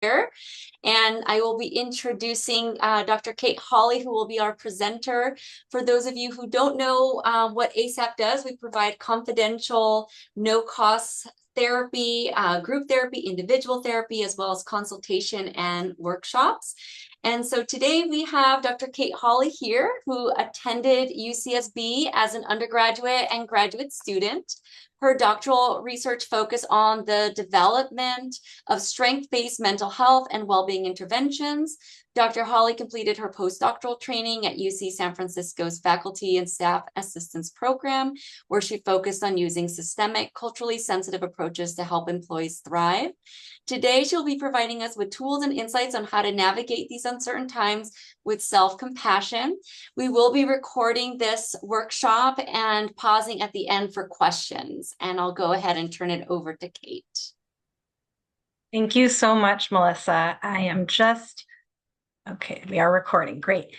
And I will be introducing Dr. Kate Hawley, who will be our presenter. For those of you who don't know what ASAP does, we provide confidential, no-cost therapy, group therapy, individual therapy, as well as consultation and workshops. And so today we have Dr. Kate Hawley here, who attended UCSB as an undergraduate and graduate student. Her doctoral research focused on the development of strength-based mental health and well-being interventions. Dr. Hawley completed her postdoctoral training at UC San Francisco's Faculty and Staff Assistance Program, where she focused on using systemic, culturally sensitive approaches to help employees thrive. Today, she'll be providing us with tools and insights on how to navigate these uncertain times with self-compassion. We will be recording this workshop and pausing at the end for questions, and I'll go ahead and turn it over to Kate. Thank you so much, Melissa. Okay, we are recording. Great.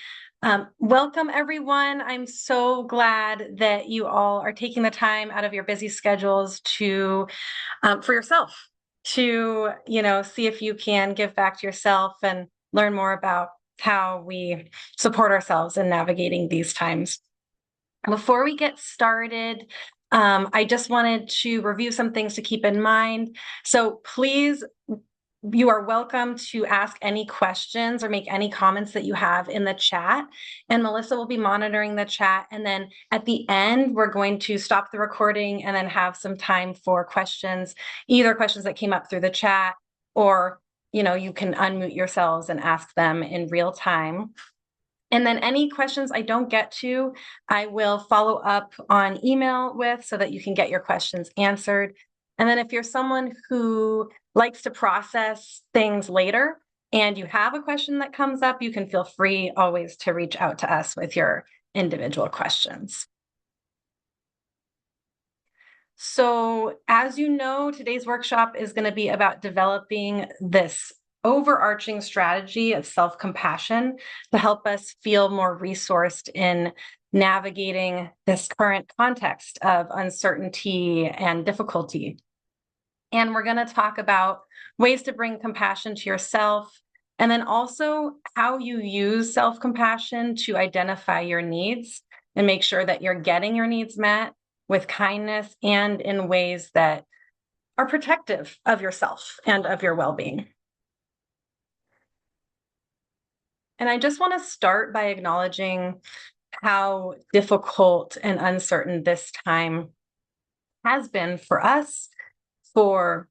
Welcome, everyone. I'm so glad that you all are taking the time out of your busy schedules to, for yourself, to, see if you can give back to yourself and learn more about how we support ourselves in navigating these times. Before we get started, I just wanted to review some things to keep in mind. So please, you are welcome to ask any questions or make any comments that you have in the chat, and Melissa will be monitoring the chat. And then at the end, we're going to stop the recording and then have some time for questions, either questions that came up through the chat, or you can unmute yourselves and ask them in real time. And then any questions I don't get to, I will follow up on email with, so that you can get your questions answered. And then if you're someone who likes to process things later and you have a question that comes up, you can feel free always to reach out to us with your individual questions. So as you know, today's workshop is going to be about developing this overarching strategy of self-compassion to help us feel more resourced in navigating this current context of uncertainty and difficulty. And we're going to talk about ways to bring compassion to yourself, and then also how you use self-compassion to identify your needs and make sure that you're getting your needs met with kindness and in ways that are protective of yourself and of your well-being. And I just want to start by acknowledging how difficult and uncertain this time has been for us, for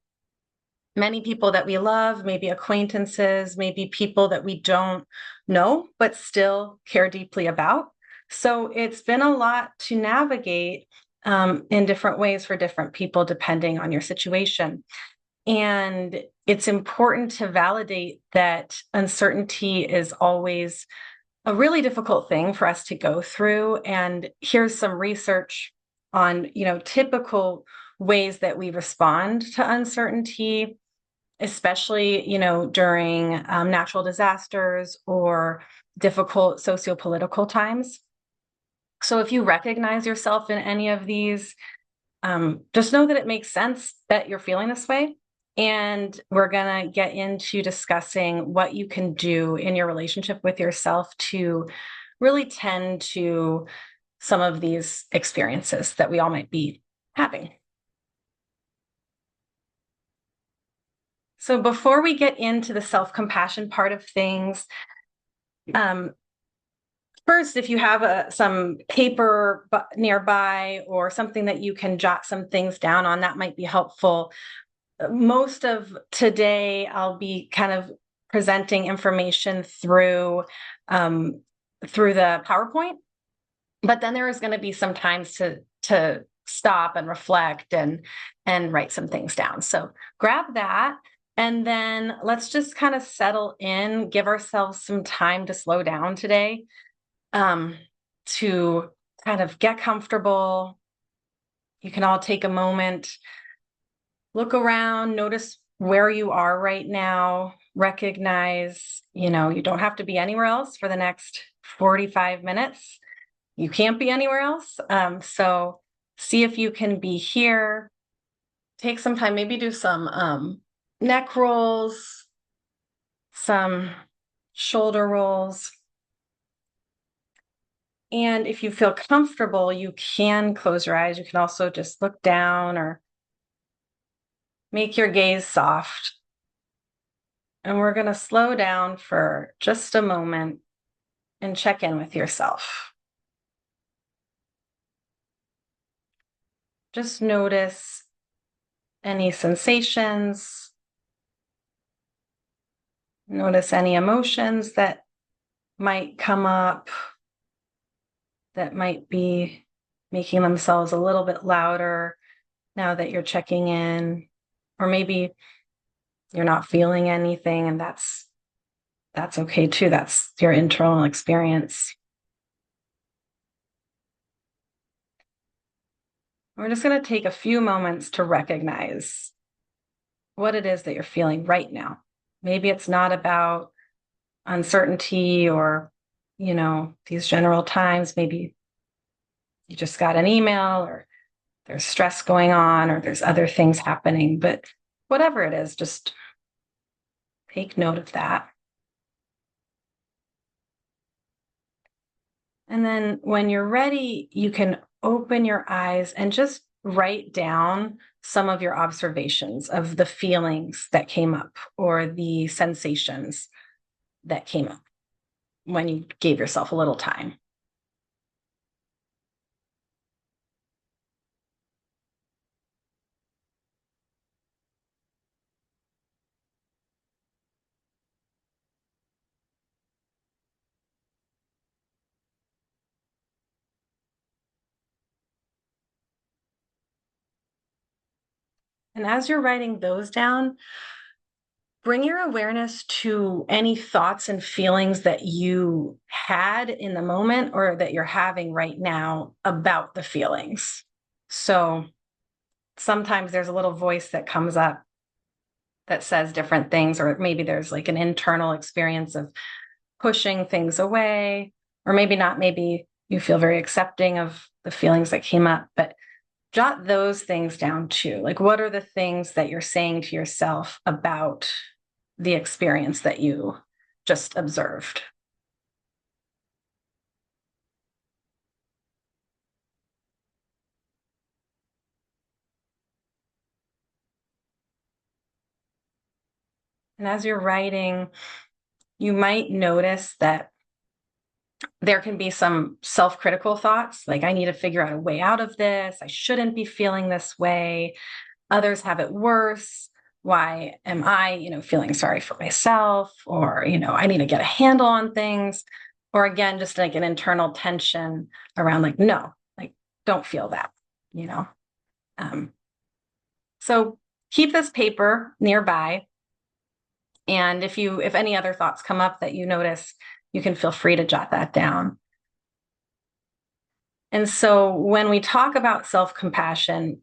many people that we love, maybe acquaintances, maybe people that we don't know, but still care deeply about. So it's been a lot to navigate in different ways for different people, depending on your situation. And it's important to validate that uncertainty is always a really difficult thing for us to go through. And here's some research on, typical ways that we respond to uncertainty, especially, during natural disasters or difficult socio-political times. So if you recognize yourself in any of these, just know that it makes sense that you're feeling this way. And we're going to get into discussing what you can do in your relationship with yourself to really tend to some of these experiences that we all might be having. So before we get into the self-compassion part of things, first, if you have some paper nearby or something that you can jot some things down on, that might be helpful. Most of today, I'll be kind of presenting information through the PowerPoint, but then there is going to be some times to stop and reflect and write some things down. So grab that, and then let's just kind of settle in, give ourselves some time to slow down today, to kind of get comfortable. You can all take a moment, look around, notice where you are right now, recognize, you don't have to be anywhere else for the next 45 minutes. You can't be anywhere else. So see if you can be here. Take some time, maybe do some neck rolls, some shoulder rolls. And if you feel comfortable, you can close your eyes. You can also just look down or make your gaze soft. And we're going to slow down for just a moment and check in with yourself. Just notice any sensations. Notice any emotions that might come up, that might be making themselves a little bit louder now that you're checking in. Or maybe you're not feeling anything, and that's okay too. That's your internal experience. We're just going to take a few moments to recognize what it is that you're feeling right now. Maybe it's not about uncertainty or, these general times. Maybe you just got an email, or there's stress going on, or there's other things happening. But whatever it is, just take note of that. And then when you're ready, you can open your eyes and just write down some of your observations of the feelings that came up or the sensations that came up when you gave yourself a little time. And as you're writing those down, bring your awareness to any thoughts and feelings that you had in the moment or that you're having right now about the feelings. So sometimes there's a little voice that comes up that says different things, or maybe there's like an internal experience of pushing things away, or maybe not. Maybe you feel very accepting of the feelings that came up, but jot those things down too. Like, what are the things that you're saying to yourself about the experience that you just observed? And as you're writing, you might notice that there can be some self-critical thoughts, like, I need to figure out a way out of this. I shouldn't be feeling this way. Others have it worse. Why am I, feeling sorry for myself? Or, I need to get a handle on things. Or again, just like an internal tension around like, no, like, don't feel that, you know? Um, so keep this paper nearby. And if any other thoughts come up that you notice, you can feel free to jot that down. And so when we talk about self-compassion,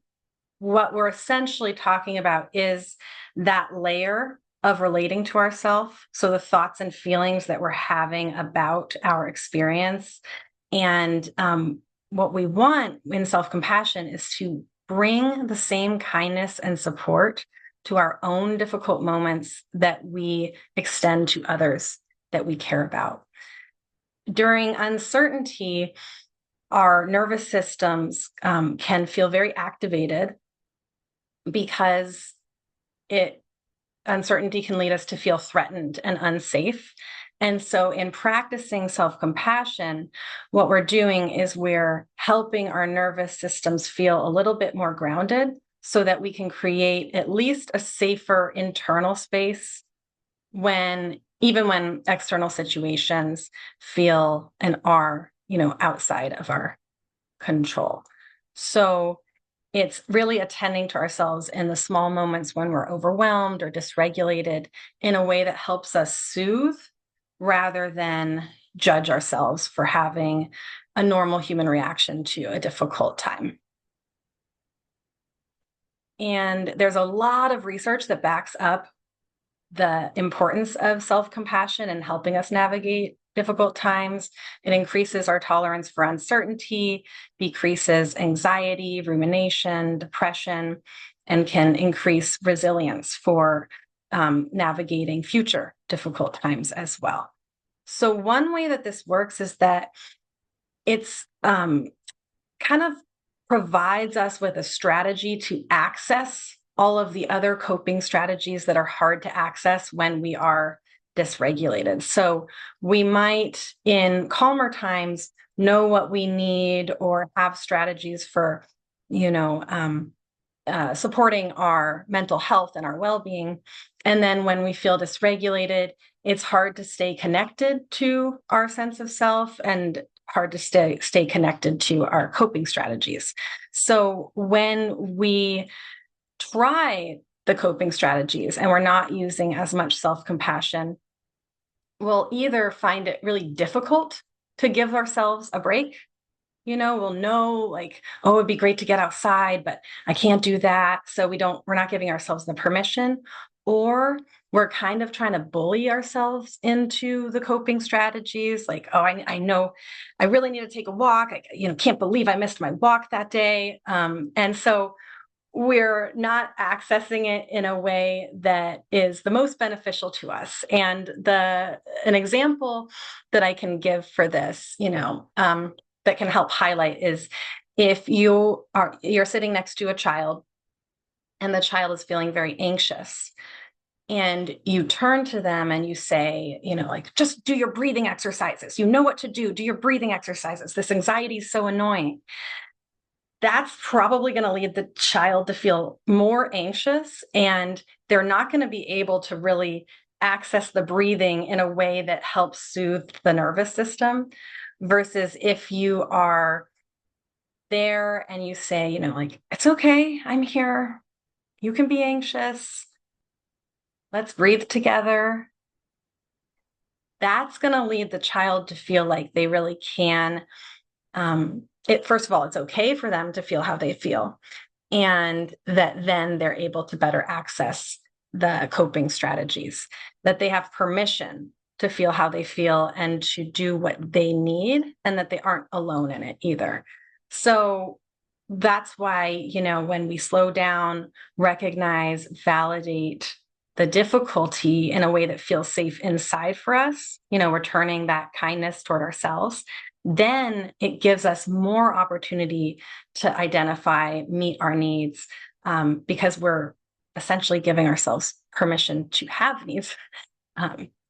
what we're essentially talking about is that layer of relating to ourselves. So the thoughts and feelings that we're having about our experience. And what we want in self-compassion is to bring the same kindness and support to our own difficult moments that we extend to others that we care about. During uncertainty, our nervous systems can feel very activated because uncertainty can lead us to feel threatened and unsafe. And so in practicing self-compassion, what we're doing is we're helping our nervous systems feel a little bit more grounded so that we can create at least a safer internal space even when external situations feel and are, outside of our control. So it's really attending to ourselves in the small moments when we're overwhelmed or dysregulated in a way that helps us soothe rather than judge ourselves for having a normal human reaction to a difficult time. And there's a lot of research that backs up the importance of self-compassion and helping us navigate difficult times. It increases our tolerance for uncertainty, decreases anxiety, rumination, depression, and can increase resilience for navigating future difficult times as well. So one way that this works is that it's kind of provides us with a strategy to access all of the other coping strategies that are hard to access when we are dysregulated. So we might, in calmer times, know what we need or have strategies for, you know, supporting our mental health and our well-being. And then when we feel dysregulated, it's hard to stay connected to our sense of self and hard to stay connected to our coping strategies. So when we try the coping strategies and we're not using as much self-compassion, we'll either find it really difficult to give ourselves a break. We'll know like, oh, it'd be great to get outside, but I can't do that. So we're not giving ourselves the permission, or we're kind of trying to bully ourselves into the coping strategies. Like, oh, I know I really need to take a walk. I, can't believe I missed my walk that day. And so we're not accessing it in a way that is the most beneficial to us. And an example that I can give for this, that can help highlight is if you're sitting next to a child and the child is feeling very anxious, and you turn to them and you say, like, just do your breathing exercises. You know what to do. Do your breathing exercises. This anxiety is so annoying. That's probably going to lead the child to feel more anxious, and they're not going to be able to really access the breathing in a way that helps soothe the nervous system. Versus if you are there and you say, like, it's okay, I'm here. You can be anxious. Let's breathe together. That's going to lead the child to feel like they really can. First of all, it's okay for them to feel how they feel, and that then they're able to better access the coping strategies, that they have permission to feel how they feel and to do what they need, and that they aren't alone in it either. So that's why, when we slow down, recognize, validate the difficulty in a way that feels safe inside for us, returning that kindness toward ourselves, then it gives us more opportunity to identify, meet our needs, because we're essentially giving ourselves permission to have needs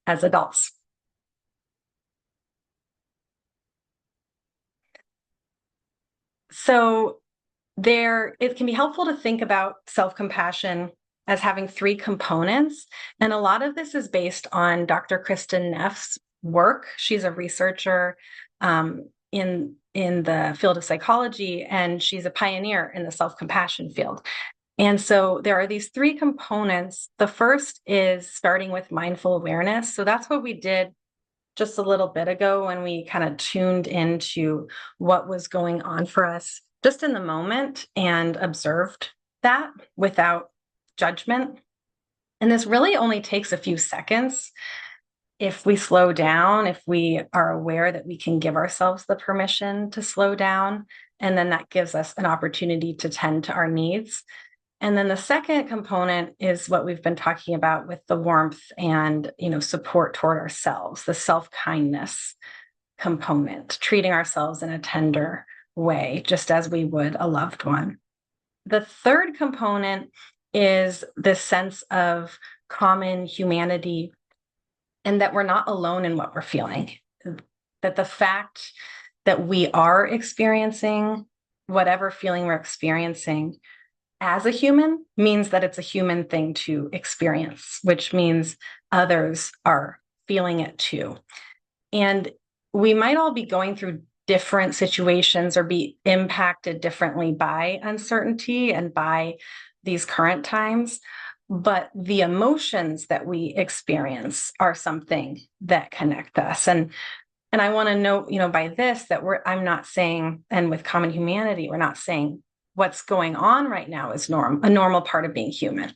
as adults. So it can be helpful to think about self-compassion as having three components. And a lot of this is based on Dr. Kristen Neff's work. She's a researcher in the field of psychology, and she's a pioneer in the self-compassion field. And so there are these three components. The first is starting with mindful awareness. So that's what we did just a little bit ago when we kind of tuned into what was going on for us just in the moment and observed that without judgment. And this really only takes a few seconds. If we slow down, if we are aware that we can give ourselves the permission to slow down, and then that gives us an opportunity to tend to our needs. And then the second component is what we've been talking about with the warmth and, support toward ourselves, the self-kindness component, treating ourselves in a tender way, just as we would a loved one. The third component is this sense of common humanity, and that we're not alone in what we're feeling, that the fact that we are experiencing whatever feeling we're experiencing as a human means that it's a human thing to experience, which means others are feeling it too. And we might all be going through different situations or be impacted differently by uncertainty and by these current times. But the emotions that we experience are something that connect us. And I want to note, by this that I'm not saying, and with common humanity, we're not saying what's going on right now is a normal part of being human.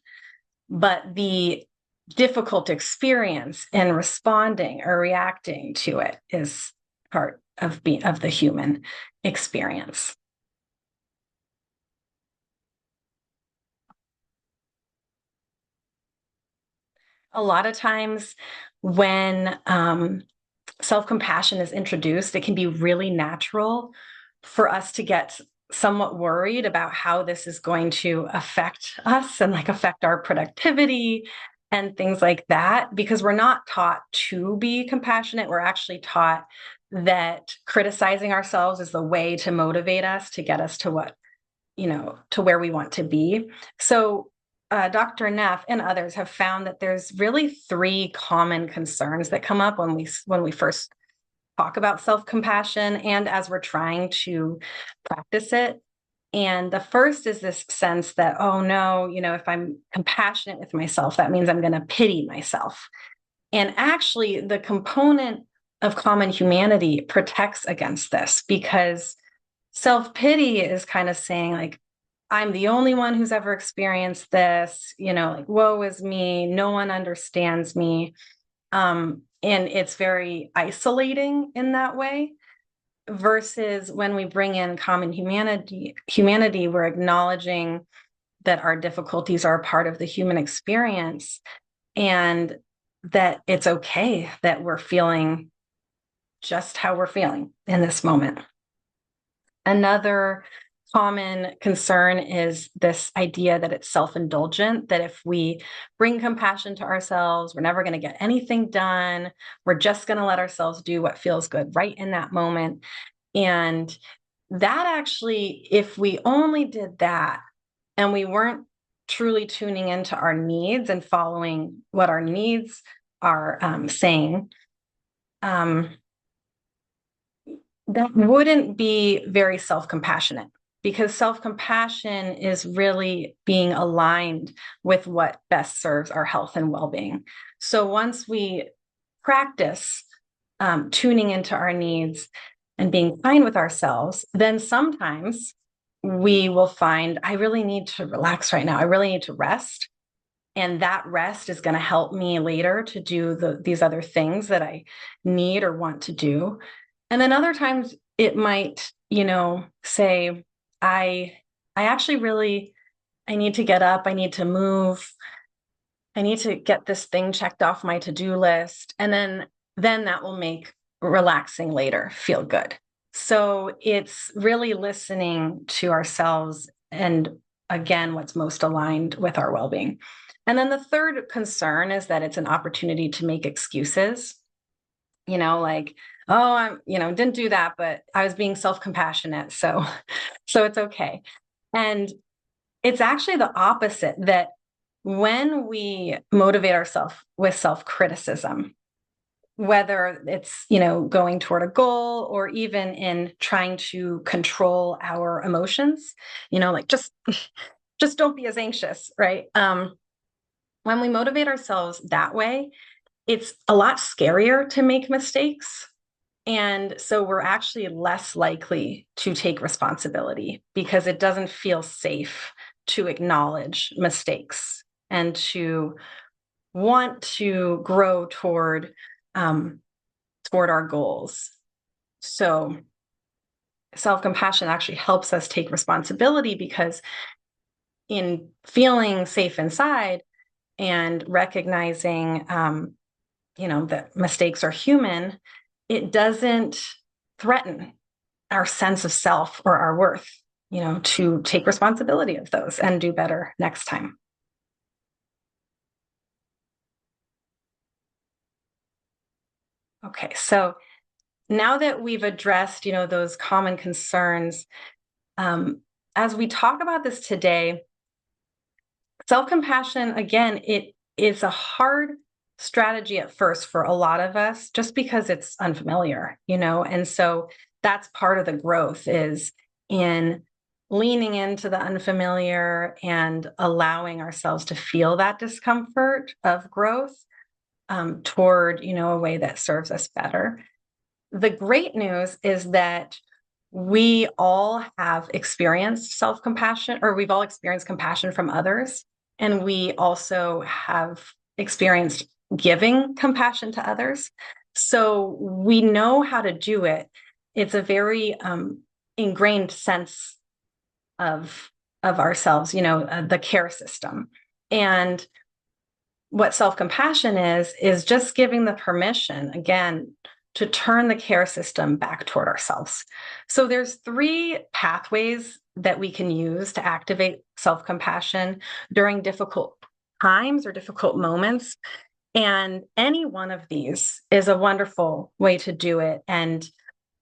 But the difficult experience in responding or reacting to it is part of the human experience. A lot of times when self-compassion is introduced, it can be really natural for us to get somewhat worried about how this is going to affect us and like affect our productivity and things like that, because we're not taught to be compassionate. We're actually taught that criticizing ourselves is the way to motivate us to get us to what, to where we want to be. So Dr. Neff and others have found that there's really three common concerns that come up when we first talk about self-compassion and as we're trying to practice it. And the first is this sense that, oh no, if I'm compassionate with myself, that means I'm going to pity myself. And actually, the component of common humanity protects against this, because self-pity is kind of saying, like, I'm the only one who's ever experienced this, like, woe is me, no one understands me. And it's very isolating in that way. Versus when we bring in common humanity, we're acknowledging that our difficulties are a part of the human experience, and that it's okay that we're feeling just how we're feeling in this moment. Another common concern is this idea that it's self-indulgent, that if we bring compassion to ourselves, we're never going to get anything done. We're just going to let ourselves do what feels good right in that moment. And that actually, if we only did that and we weren't truly tuning into our needs and following what our needs are saying, that wouldn't be very self-compassionate, because self-compassion is really being aligned with what best serves our health and well-being. So once we practice tuning into our needs and being kind with ourselves, then sometimes we will find, I really need to relax right now. I really need to rest. And that rest is going to help me later to do these other things that I need or want to do. And then other times it might, say, I actually really, I need to get up, I need to move, I need to get this thing checked off my to-do list. And then that will make relaxing later feel good. So it's really listening to ourselves and, again, what's most aligned with our well-being. And then the third concern is that it's an opportunity to make excuses, like, oh, didn't do that, but I was being self-compassionate. So it's okay. And it's actually the opposite, that when we motivate ourselves with self-criticism, whether it's, going toward a goal or even in trying to control our emotions, like just don't be as anxious, right? When we motivate ourselves that way, it's a lot scarier to make mistakes. And so we're actually less likely to take responsibility, because it doesn't feel safe to acknowledge mistakes and to want to grow toward our goals. So self-compassion actually helps us take responsibility, because in feeling safe inside and recognizing, that mistakes are human, it doesn't threaten our sense of self or our worth, to take responsibility of those and do better next time. Okay, so now that we've addressed, those common concerns, as we talk about this today, self-compassion, again, it is a hard strategy at first for a lot of us, just because it's unfamiliar, and so that's part of the growth, is in leaning into the unfamiliar and allowing ourselves to feel that discomfort of growth, toward, a way that serves us better. The great news is that we all have experienced self-compassion, or we've all experienced compassion from others. And we also have experienced giving compassion to others. So we know how to do it. It's a very ingrained sense of ourselves, the care system. And what self-compassion is just giving the permission, again, to turn the care system back toward ourselves. So there's three pathways that we can use to activate self-compassion during difficult times or difficult moments. And any one of these is a wonderful way to do it. And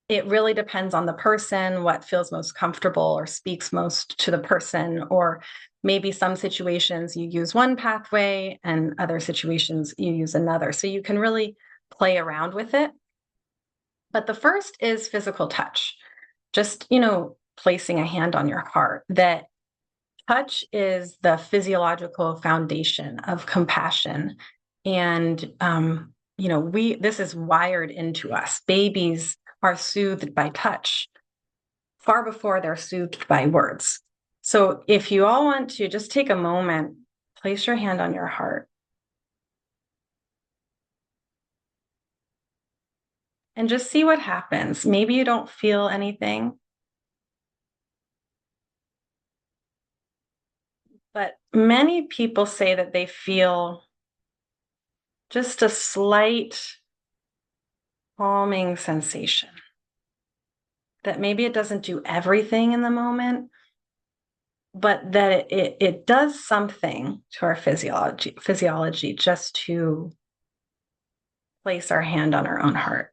it really depends on the person, what feels most comfortable or speaks most to the person, or maybe some situations you use one pathway and other situations you use another. So you can really play around with it. But the first is physical touch. Just, placing a hand on your heart. That touch is the physiological foundation of compassion. And this is wired into us. Babies are soothed by touch far before they're soothed by words. So if you all want to just take a moment, place your hand on your heart and just see what happens. Maybe you don't feel anything, but many people say that they feel just a slight calming sensation. That maybe it doesn't do everything in the moment, but that it does something to our physiology just to place our hand on our own heart.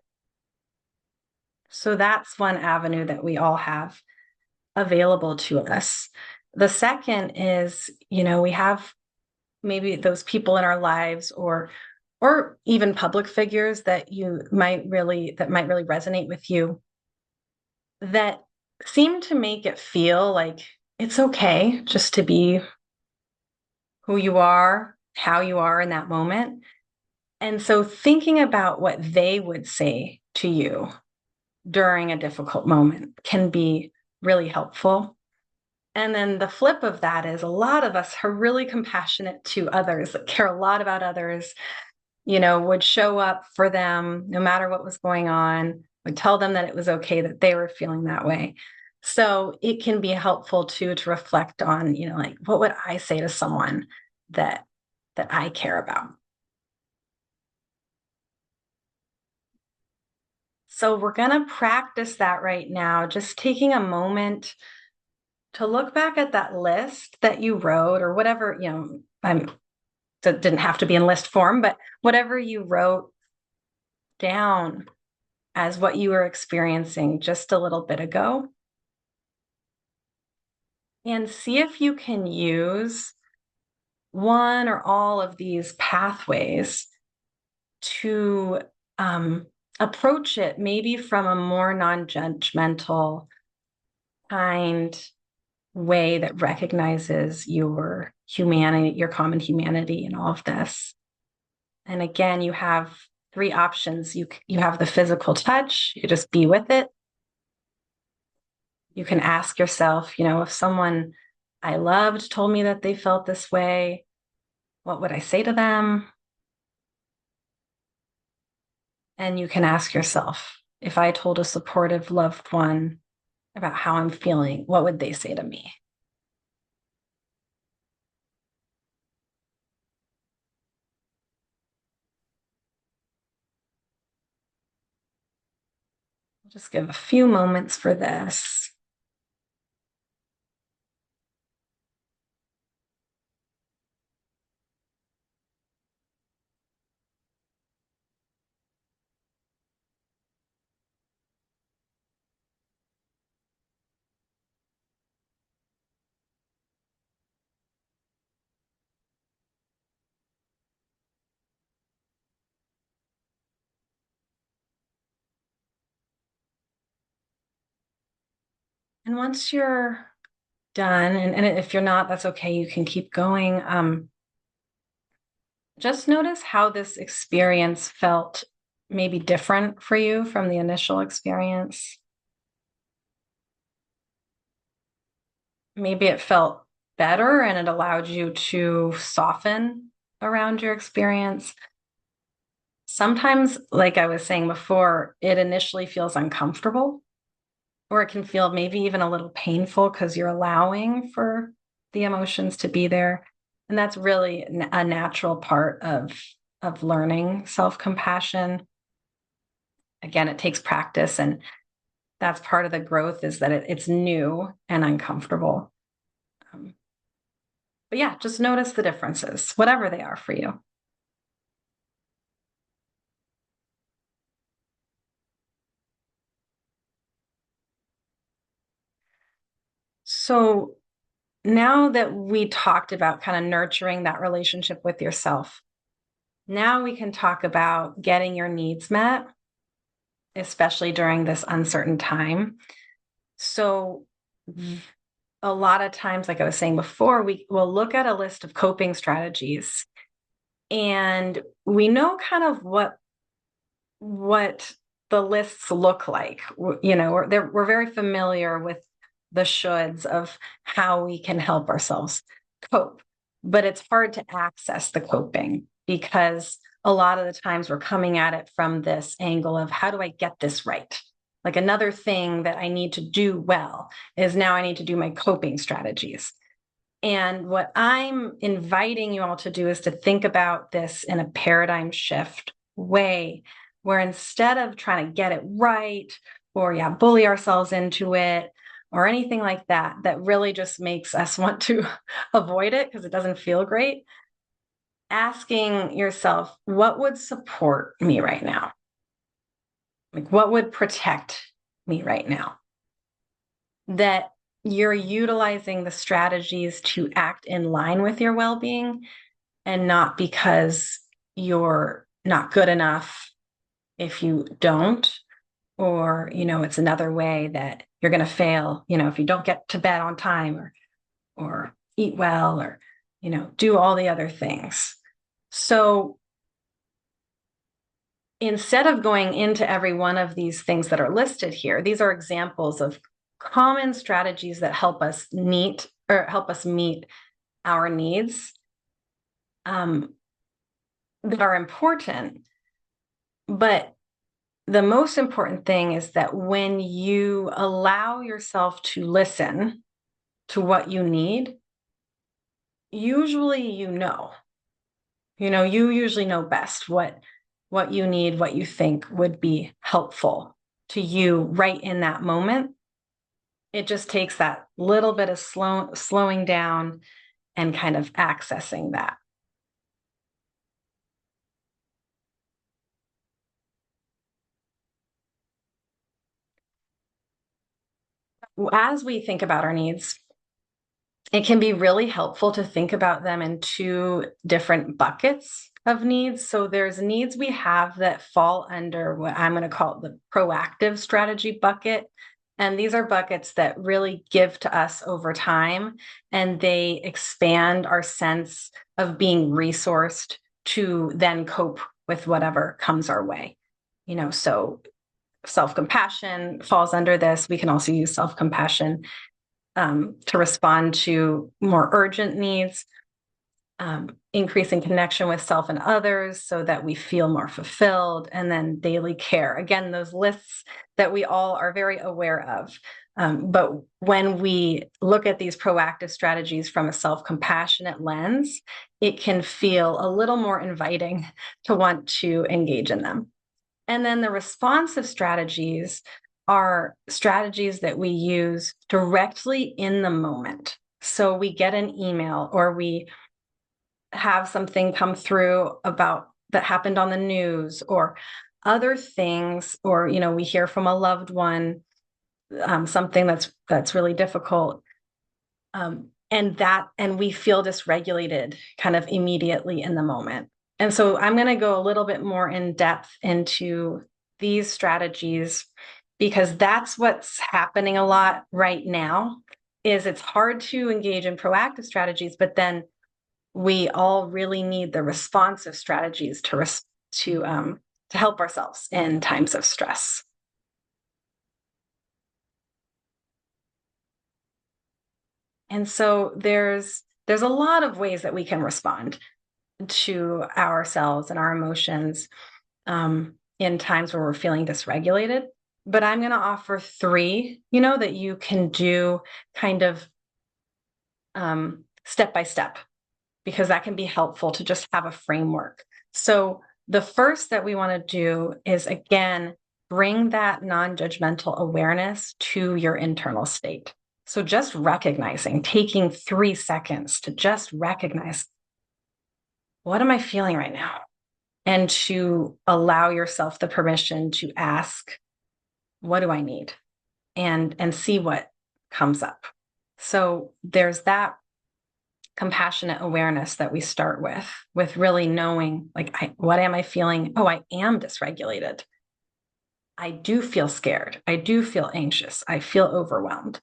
So that's one avenue that we all have available to us. The second is, we have maybe those people in our lives or even public figures that might really resonate with you, that seem to make it feel like it's okay just to be who you are, how you are in that moment. And so thinking about what they would say to you during a difficult moment can be really helpful. And then the flip of that is a lot of us are really compassionate to others, that care a lot about others, would show up for them no matter what was going on, would tell them that it was okay that they were feeling that way. So it can be helpful too to reflect on, like, what would I say to someone that I care about? So we're going to practice that right now, just taking a moment to look back at that list that you wrote or whatever, that didn't have to be in list form, but whatever you wrote down as what you were experiencing just a little bit ago. And see if you can use one or all of these pathways to approach it maybe from a more non-judgmental, kind way that recognizes your humanity, your common humanity in all of this. And again, you have three options. You have the physical touch, you just be with it. You can ask yourself, if someone I loved told me that they felt this way, what would I say to them? And you can ask yourself, if I told a supportive loved one about how I'm feeling, what would they say to me? I'll just give a few moments for this. And once you're done, and if you're not, that's okay, you can keep going. Just notice how this experience felt maybe different for you from the initial experience. Maybe it felt better and it allowed you to soften around your experience. Sometimes, like I was saying before, it initially feels uncomfortable, or it can feel maybe even a little painful because you're allowing for the emotions to be there. And that's really a natural part of learning self-compassion. Again, it takes practice, and that's part of the growth, is that it's new and uncomfortable. Um, but yeah, just notice the differences, whatever they are for you. So now that we talked about kind of nurturing that relationship with yourself, now we can talk about getting your needs met, especially during this uncertain time. So a lot of times, like I was saying before, we will look at a list of coping strategies, and we know kind of what the lists look like. You know, we're very familiar with the shoulds of how we can help ourselves cope, but it's hard to access the coping because a lot of the times we're coming at it from this angle of, how do I get this right? Like, another thing that I need to do well is, now I need to do my coping strategies. And what I'm inviting you all to do is to think about this in a paradigm shift way, where instead of trying to get it right, or bully ourselves into it, or anything like that, that really just makes us want to avoid it because it doesn't feel great, asking yourself, what would support me right now? Like, what would protect me right now? That you're utilizing the strategies to act in line with your well-being, and not because you're not good enough if you don't, or it's another way that you're going to fail, if you don't get to bed on time, or eat well, or do all the other things. So instead of going into every one of these things that are listed here, these are examples of common strategies that help us meet our needs, that are important. But the most important thing is that when you allow yourself to listen to what you need, usually you usually know best what you need, what you think would be helpful to you right in that moment. It just takes that little bit of slowing down and kind of accessing that. As we think about our needs, it can be really helpful to think about them in two different buckets of needs. So there's needs we have that fall under what I'm going to call the proactive strategy bucket. And these are buckets that really give to us over time, and they expand our sense of being resourced to then cope with whatever comes our way. So self-compassion falls under this. We can also use self-compassion to respond to more urgent needs, increasing connection with self and others so that we feel more fulfilled, and then daily care. Again, those lists that we all are very aware of. But when we look at these proactive strategies from a self-compassionate lens, it can feel a little more inviting to want to engage in them. And then the responsive strategies are strategies that we use directly in the moment. So we get an email, or we have something come through about that happened on the news, or other things, or we hear from a loved one, something that's really difficult, and we feel dysregulated kind of immediately in the moment. And so I'm going to go a little bit more in depth into these strategies, because that's what's happening a lot right now. Is it's hard to engage in proactive strategies, but then we all really need the responsive strategies to help ourselves in times of stress. And so there's a lot of ways that we can respond to ourselves and our emotions in times where we're feeling dysregulated. But I'm going to offer three, that you can do kind of step by step. because that can be helpful to just have a framework. So the first that we want to do is, again, bring that non-judgmental awareness to your internal state. So just recognizing, taking 3 seconds to just recognize, what am I feeling right now? And to allow yourself the permission to ask, what do I need? And see what comes up. So there's that compassionate awareness that we start with really knowing, like, what am I feeling? Oh, I am dysregulated. I do feel scared. I do feel anxious. I feel overwhelmed.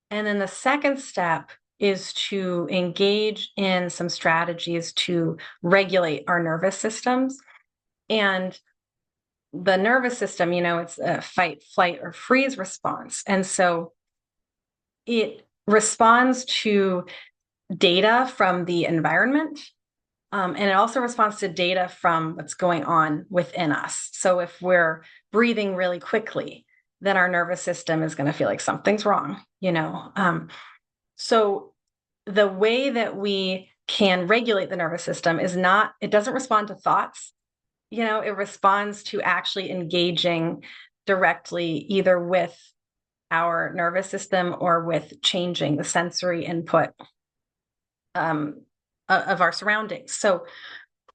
And then the second step is to engage in some strategies to regulate our nervous systems. And the nervous system, it's a fight, flight, or freeze response. And so it responds to data from the environment. And it also responds to data from what's going on within us. So if we're breathing really quickly, then our nervous system is going to feel like something's wrong. So the way that we can regulate the nervous system is not, it doesn't respond to thoughts. It responds to actually engaging directly either with our nervous system or with changing the sensory input of our surroundings. So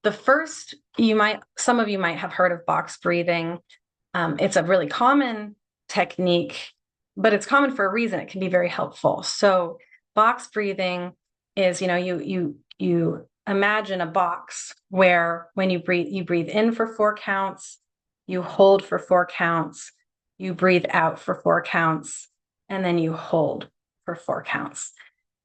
the first, some of you might have heard of box breathing. It's a really common technique, but it's common for a reason. It can be very helpful. So box breathing is, you imagine a box where when you breathe in for 4 counts, you hold for 4 counts, you breathe out for 4 counts, and then you hold for 4 counts.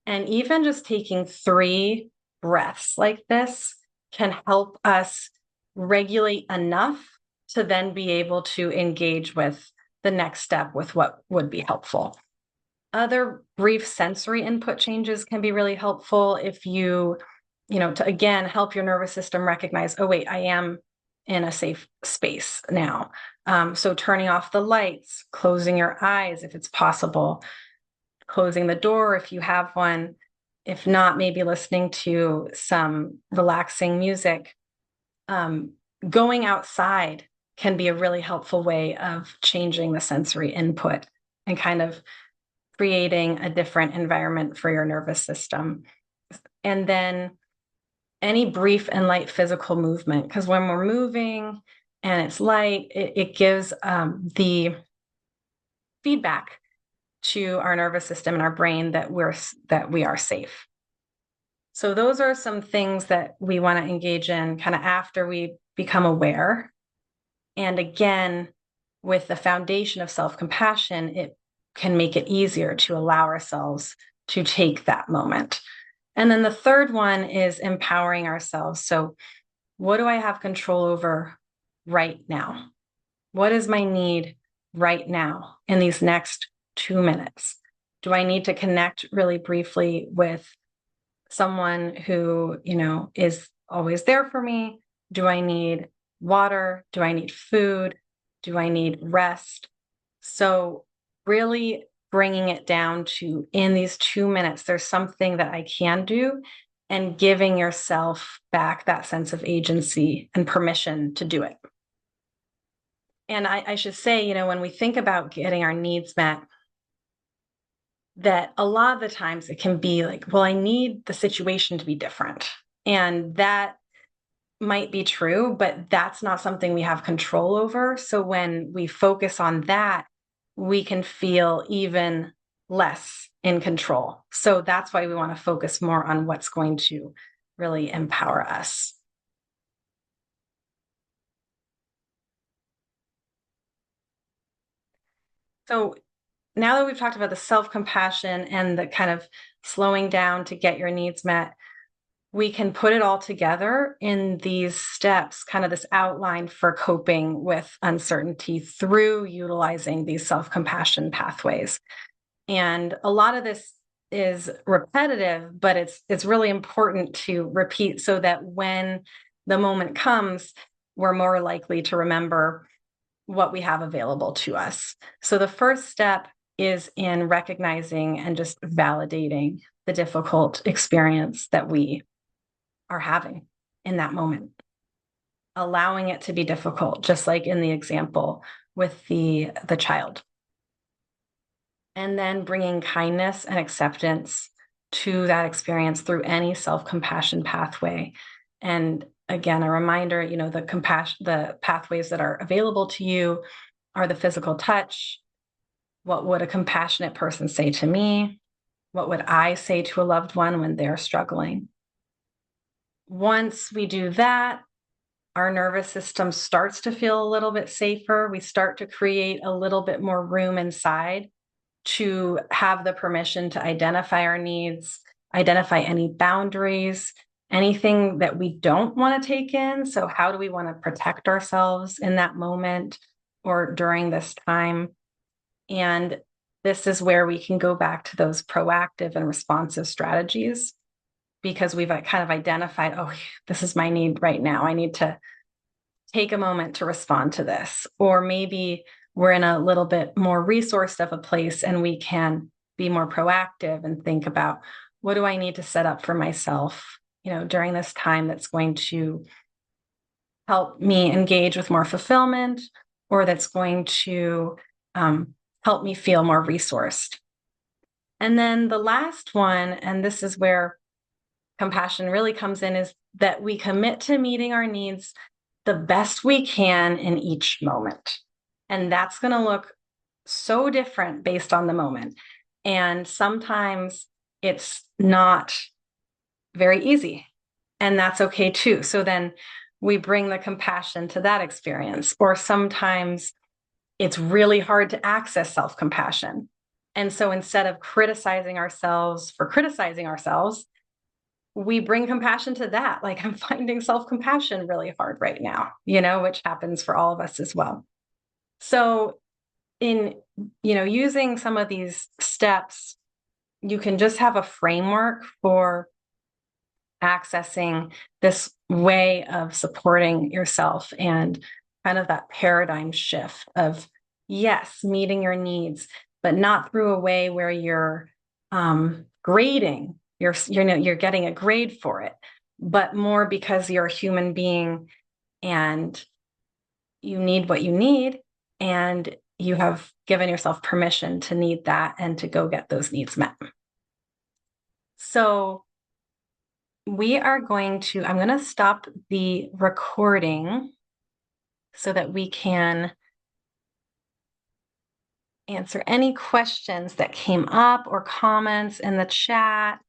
And even just taking 3 breaths like this can help us regulate enough to then be able to engage with the next step with what would be helpful. Other brief sensory input changes can be really helpful if to again help your nervous system recognize, oh, wait, I am in a safe space now. So turning off the lights, closing your eyes if it's possible, closing the door if you have one. If not, maybe listening to some relaxing music. Going outside can be a really helpful way of changing the sensory input and kind of creating a different environment for your nervous system. And then any brief and light physical movement, because when we're moving and it's light, it gives the feedback to our nervous system and our brain that we are safe. So those are some things that we want to engage in kind of after we become aware. And again, with the foundation of self-compassion, it can make it easier to allow ourselves to take that moment. And then the third one is empowering ourselves. So what do I have control over right now? What is my need right now in these next 2 minutes? Do I need to connect really briefly with someone who, is always there for me? Do I need water? Do I need food? Do I need rest? So really bringing it down to, in these 2 minutes, there's something that I can do, and giving yourself back that sense of agency and permission to do it. And I should say, when we think about getting our needs met, that a lot of the times it can be like, well, I need the situation to be different. And that might be true, but that's not something we have control over. So when we focus on that, we can feel even less in control. So that's why we want to focus more on what's going to really empower us. So now that we've talked about the self-compassion and the kind of slowing down to get your needs met, we can put it all together in these steps, kind of this outline for coping with uncertainty through utilizing these self-compassion pathways. And a lot of this is repetitive, but it's really important to repeat so that when the moment comes, we're more likely to remember what we have available to us. So the first step is in recognizing and just validating the difficult experience that we are having in that moment, allowing it to be difficult, just like in the example with the child. And then bringing kindness and acceptance to that experience through any self-compassion pathway. And again, a reminder, the pathways that are available to you are the physical touch. What would a compassionate person say to me? What would I say to a loved one when they're struggling? Once we do that, our nervous system starts to feel a little bit safer. We start to create a little bit more room inside to have the permission to identify our needs, identify any boundaries, anything that we don't want to take in. So, how do we want to protect ourselves in that moment or during this time? And this is where we can go back to those proactive and responsive strategies because we've kind of identified, oh, this is my need right now. I need to take a moment to respond to this. Or maybe we're in a little bit more resourced of a place and we can be more proactive and think about what do I need to set up for myself, during this time that's going to help me engage with more fulfillment or that's going to help me feel more resourced. And then the last one, and this is where compassion really comes in, is that we commit to meeting our needs the best we can in each moment. And that's going to look so different based on the moment. And sometimes it's not very easy. And that's okay too. So then we bring the compassion to that experience. Or sometimes it's really hard to access self-compassion. And so instead of criticizing ourselves for criticizing ourselves, we bring compassion to that. Like, I'm finding self-compassion really hard right now, which happens for all of us as well. So in, using some of these steps, you can just have a framework for accessing this way of supporting yourself and kind of that paradigm shift of, yes, meeting your needs, but not through a way where you're grading, you're getting a grade for it, but more because you're a human being and you need what you need and you have given yourself permission to need that and to go get those needs met. So I'm going to stop the recording so that we can answer any questions that came up or comments in the chat.